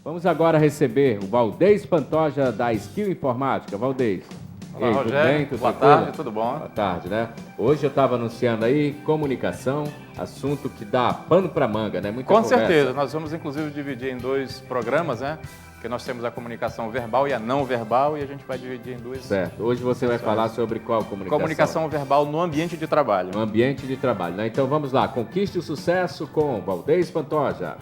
Vamos agora receber o Valdez Pantoja da Skill Informática. Valdez. Olá, Ei, Rogério. Tudo bem? Tudo Boa tranquilo? tarde, tudo bom? Boa tarde, né? Hoje eu estava anunciando aí comunicação, assunto que dá pano para manga, né? Muita Com conversa. certeza. Nós vamos, inclusive, dividir em dois programas, né? Porque nós temos a comunicação verbal e a não verbal e a gente vai dividir em duas. Certo. Hoje você vai falar sobre qual comunicação? Comunicação verbal no ambiente de trabalho. No ambiente de trabalho, né? Então vamos lá. Conquiste o sucesso com Valdez Pantoja.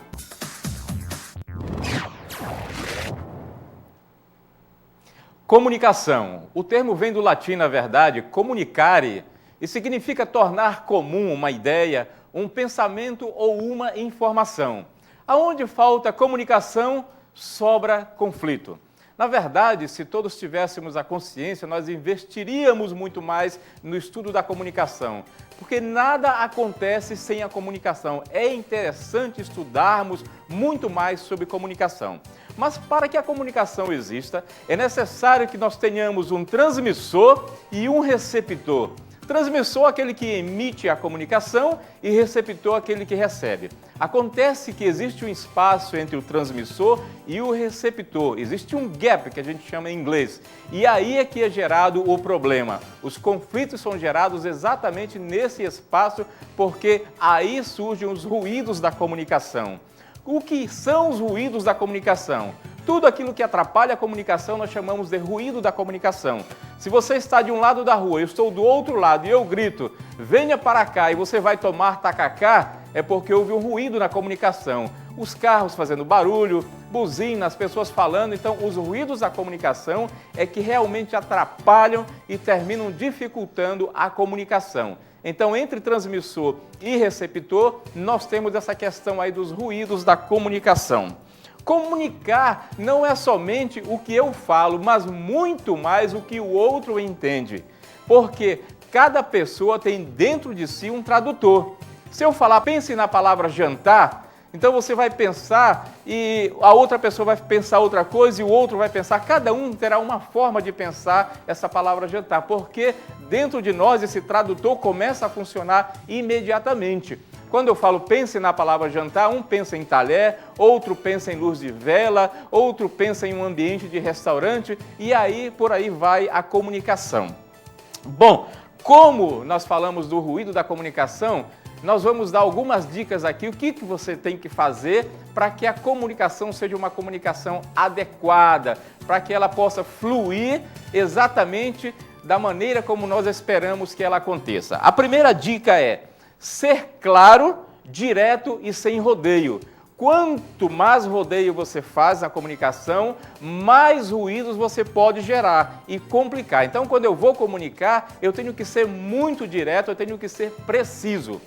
Comunicação. O termo vem do latim, na verdade, comunicare, e significa tornar comum uma ideia, um pensamento ou uma informação. Aonde falta comunicação, sobra conflito. Na verdade, se todos tivéssemos a consciência, nós investiríamos muito mais no estudo da comunicação, porque nada acontece sem a comunicação. É interessante estudarmos muito mais sobre comunicação. Mas para que a comunicação exista, é necessário que nós tenhamos um transmissor e um receptor. Transmissor, aquele que emite a comunicação, e receptor, aquele que recebe. Acontece que existe um espaço entre o transmissor e o receptor. Existe um gap, que a gente chama em inglês. E aí é que é gerado o problema. Os conflitos são gerados exatamente nesse espaço, porque aí surgem os ruídos da comunicação. O que são os ruídos da comunicação? Tudo aquilo que atrapalha a comunicação nós chamamos de ruído da comunicação. Se você está de um lado da rua, eu estou do outro lado e eu grito, venha para cá e você vai tomar tacacá, é porque houve um ruído na comunicação. Os carros fazendo barulho, buzina, as pessoas falando, então os ruídos da comunicação é que realmente atrapalham e terminam dificultando a comunicação. Então, entre transmissor e receptor, nós temos essa questão aí dos ruídos da comunicação. Comunicar não é somente o que eu falo, mas muito mais o que o outro entende. Porque cada pessoa tem dentro de si um tradutor. Se eu falar, pense na palavra jantar, então você vai pensar e a outra pessoa vai pensar outra coisa e o outro vai pensar. Cada um terá uma forma de pensar essa palavra jantar, porque dentro de nós esse tradutor começa a funcionar imediatamente. Quando eu falo pense na palavra jantar, um pensa em talher, outro pensa em luz de vela, outro pensa em um ambiente de restaurante e aí por aí vai a comunicação. Bom, como nós falamos do ruído da comunicação, nós vamos dar algumas dicas aqui, o que você tem que fazer para que a comunicação seja uma comunicação adequada, para que ela possa fluir exatamente da maneira como nós esperamos que ela aconteça. A primeira dica é ser claro, direto e sem rodeio. Quanto mais rodeio você faz na comunicação, mais ruídos você pode gerar e complicar. Então, quando eu vou comunicar, eu tenho que ser muito direto, eu tenho que ser preciso.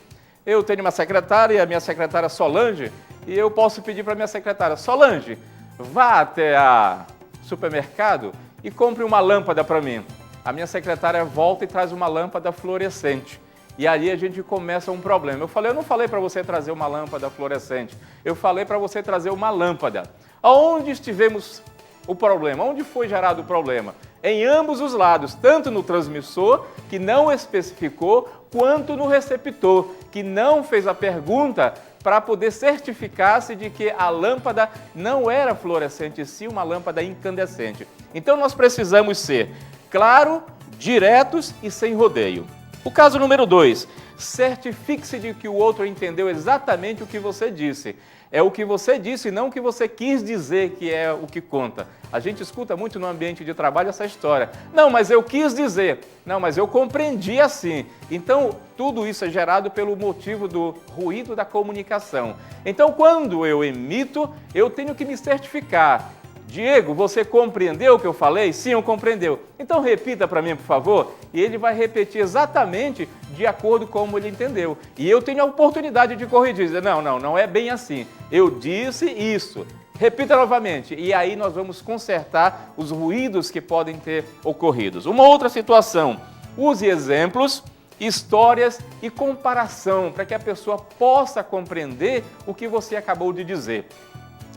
Eu tenho uma secretária, a minha secretária Solange, e eu posso pedir para a minha secretária, Solange, vá até o supermercado e compre uma lâmpada para mim. A minha secretária volta e traz uma lâmpada fluorescente. E aí a gente começa um problema. Eu não falei para você trazer uma lâmpada fluorescente, eu falei para você trazer uma lâmpada. Aonde estivemos o problema? Onde foi gerado o problema? Em ambos os lados, tanto no transmissor, que não especificou, quanto no receptor, que não fez a pergunta para poder certificar-se de que a lâmpada não era fluorescente, sim uma lâmpada incandescente. Então nós precisamos ser claro, diretos e sem rodeio. O caso número 2, certifique-se de que o outro entendeu exatamente o que você disse. É o que você disse e não o que você quis dizer que é o que conta. A gente escuta muito no ambiente de trabalho essa história. Não, mas eu quis dizer. Não, mas eu compreendi assim. Então, tudo isso é gerado pelo motivo do ruído da comunicação. Então, quando eu emito, eu tenho que me certificar. Diego, você compreendeu o que eu falei? Sim, eu compreendeu. Então repita para mim, por favor. E ele vai repetir exatamente de acordo com como ele entendeu. E eu tenho a oportunidade de corrigir. Dizer, não é bem assim. Eu disse isso. Repita novamente. E aí nós vamos consertar os ruídos que podem ter ocorrido. Uma outra situação. Use exemplos, histórias e comparação para que a pessoa possa compreender o que você acabou de dizer.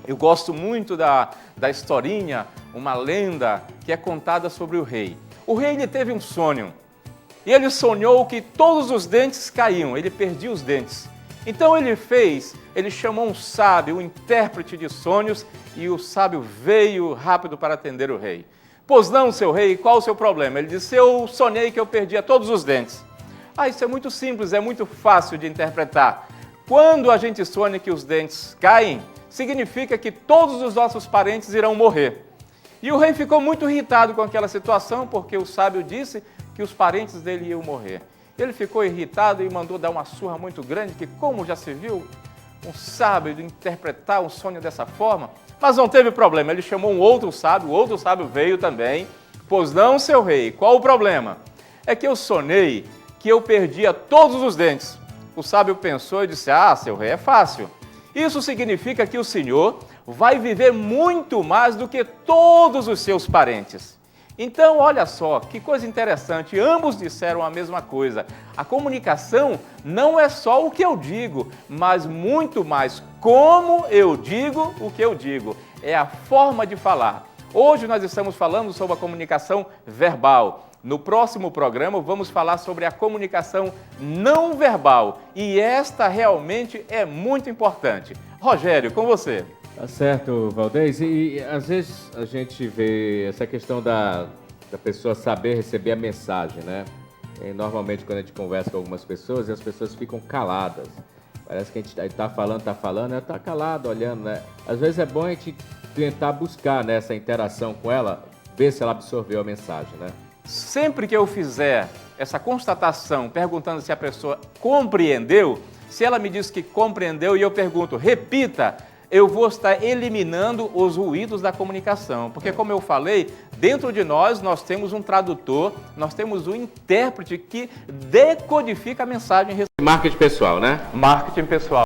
Eu gosto muito da historinha, uma lenda que é contada sobre o rei. O rei ele teve um sonho e ele sonhou que todos os dentes caíam, ele perdia os dentes. Então ele chamou um sábio, um intérprete de sonhos, e o sábio veio rápido para atender o rei. Pois não, seu rei, qual o seu problema? Ele disse, eu sonhei que eu perdia todos os dentes. Isso é muito simples, é muito fácil de interpretar. Quando a gente sonha que os dentes caem, significa que todos os nossos parentes irão morrer. E o rei ficou muito irritado com aquela situação, porque o sábio disse que os parentes dele iam morrer. Ele ficou irritado e mandou dar uma surra muito grande, que como já se viu, um sábio interpretar um sonho dessa forma, mas não teve problema, ele chamou um outro sábio, o outro sábio veio também, pois não, seu rei, qual o problema? É que eu sonhei que eu perdia todos os dentes. O sábio pensou e disse, seu rei, é fácil. Isso significa que o senhor vai viver muito mais do que todos os seus parentes. Então, olha só, que coisa interessante, ambos disseram a mesma coisa. A comunicação não é só o que eu digo, mas muito mais como eu digo o que eu digo. É a forma de falar. Hoje nós estamos falando sobre a comunicação verbal. No próximo programa vamos falar sobre a comunicação não verbal. E esta realmente é muito importante. Rogério, com você. Tá certo, Valdez. E às vezes a gente vê essa questão da pessoa saber receber a mensagem, né? E, normalmente quando a gente conversa com algumas pessoas, as pessoas ficam caladas. Parece que a gente está falando, ela está calada, olhando, né? Às vezes é bom a gente tentar buscar, né, essa interação com ela, ver se ela absorveu a mensagem, né? Sempre que eu fizer essa constatação, perguntando se a pessoa compreendeu, se ela me diz que compreendeu e eu pergunto, repita, eu vou estar eliminando os ruídos da comunicação. Porque, como eu falei, dentro de nós temos um tradutor, nós temos um intérprete que decodifica a mensagem. Marketing pessoal, né? Marketing pessoal.